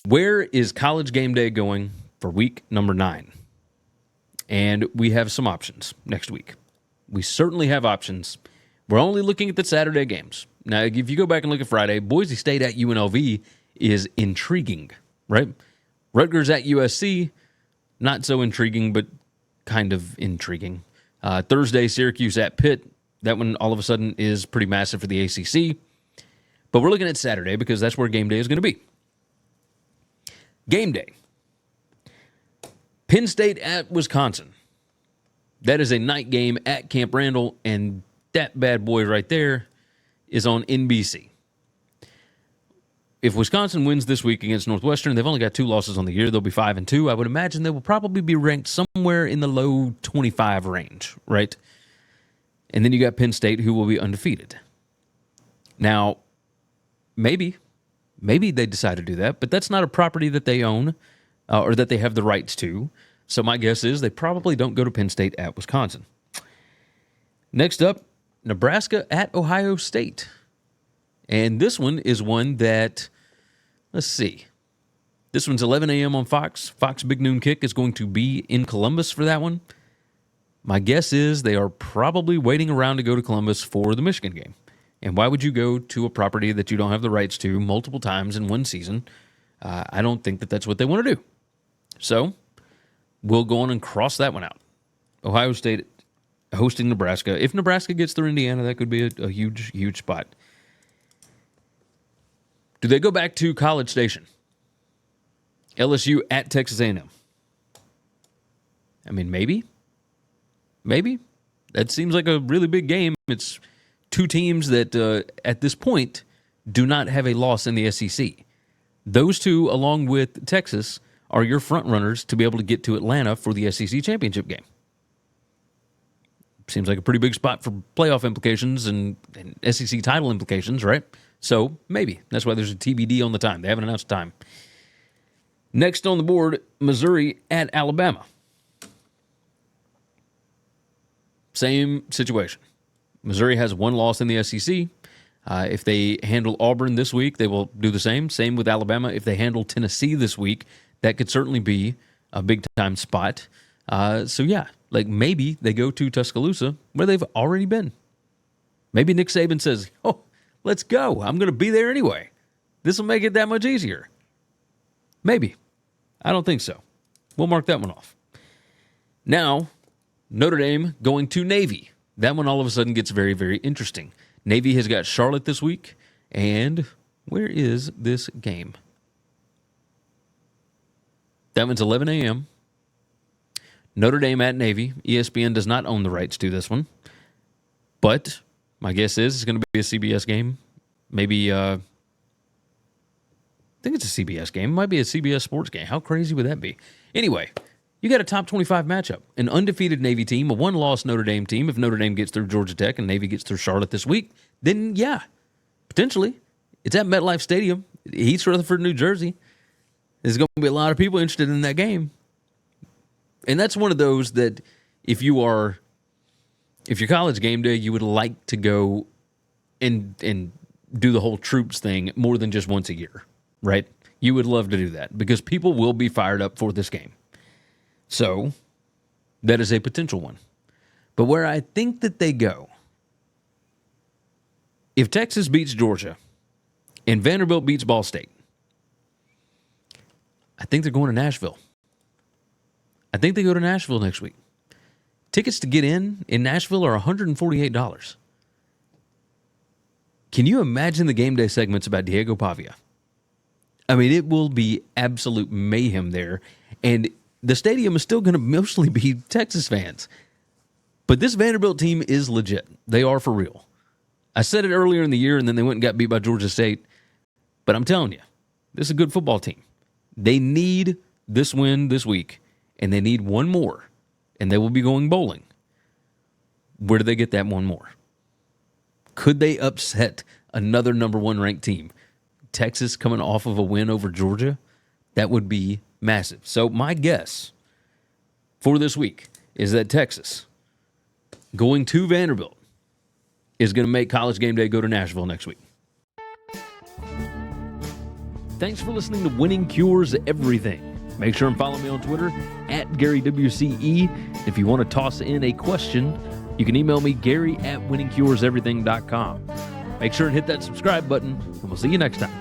Where is College Game Day going for week number 9? And we have some options next week. We certainly have options. We're only looking at the Saturday games. Now, if you go back and look at Friday, Boise State at UNLV is intriguing, right? Rutgers at USC, not so intriguing, but kind of intriguing. Thursday, Syracuse at Pitt. That one all of a sudden is pretty massive for the ACC. But we're looking at Saturday because that's where game day is going to be. Game day. Penn State at Wisconsin. That is a night game at Camp Randall, and that bad boy right there is on NBC. If Wisconsin wins this week against Northwestern, they've only got 2 losses on the year. They'll be 5-2. I would imagine they will probably be ranked somewhere in the low 25 range, right? And then you got Penn State, who will be undefeated. Now, maybe they decide to do that, but that's not a property that they own or that they have the rights to. So my guess is they probably don't go to Penn State at Wisconsin. Next up, Nebraska at Ohio State. And this one is one that, let's see. This one's 11 a.m. on Fox. Fox Big Noon Kick is going to be in Columbus for that one. My guess is they are probably waiting around to go to Columbus for the Michigan game. And why would you go to a property that you don't have the rights to multiple times in one season? I don't think that that's what they want to do. So we'll go on and cross that one out. Ohio State hosting Nebraska. If Nebraska gets through Indiana, that could be a huge, huge spot. Do they go back to College Station? LSU at Texas A&M. I mean, maybe. Maybe. That seems like a really big game. It's 2 teams that, at this point, do not have a loss in the SEC. Those 2, along with Texas, are your front runners to be able to get to Atlanta for the SEC championship game. Seems like a pretty big spot for playoff implications and SEC title implications, right? So, maybe. That's why there's a TBD on the time. They haven't announced time. Next on the board, Missouri at Alabama. Same situation. Missouri has 1 loss in the SEC. If they handle Auburn this week, they will do the same. Same with Alabama. If they handle Tennessee this week, that could certainly be a big-time spot. So, yeah, like maybe they go to Tuscaloosa where they've already been. Maybe Nick Saban says, oh, let's go. I'm going to be there anyway. This will make it that much easier. Maybe. I don't think so. We'll mark that one off. Now, Notre Dame going to Navy. That one all of a sudden gets very, very interesting. Navy has got Charlotte this week. And where is this game? That one's 11 a.m. Notre Dame at Navy. ESPN does not own the rights to this one. But my guess is it's going to be a CBS game. Maybe, I think it's a CBS game. It might be a CBS sports game. How crazy would that be? Anyway, you got a top 25 matchup. An undefeated Navy team, a 1-loss Notre Dame team. If Notre Dame gets through Georgia Tech and Navy gets through Charlotte this week, then yeah, potentially. It's at MetLife Stadium. East Rutherford, New Jersey. There's going to be a lot of people interested in that game. And that's one of those that if you're College Game Day, you would like to go and do the whole troops thing more than just once a year, right? You would love to do that because people will be fired up for this game. So that is a potential one. But where I think that they go, if Texas beats Georgia and Vanderbilt beats Ball State, I think they're going to Nashville. I think they go to Nashville next week. Tickets to get in Nashville are $148. Can you imagine the game day segments about Diego Pavia? I mean, it will be absolute mayhem there. And the stadium is still going to mostly be Texas fans. But this Vanderbilt team is legit. They are for real. I said it earlier in the year, and then they went and got beat by Georgia State. But I'm telling you, this is a good football team. They need this win this week, and they need one more, and they will be going bowling. Where do they get that one more? Could they upset another number 1 ranked team? Texas coming off of a win over Georgia? That would be massive. So my guess for this week is that Texas going to Vanderbilt is going to make College Game Day go to Nashville next week. Thanks for listening to Winning Cures Everything. Make sure and follow me on Twitter at GaryWCE. If you want to toss in a question, you can email me, Gary@winningcureseverything.com. Make sure and hit that subscribe button, and we'll see you next time.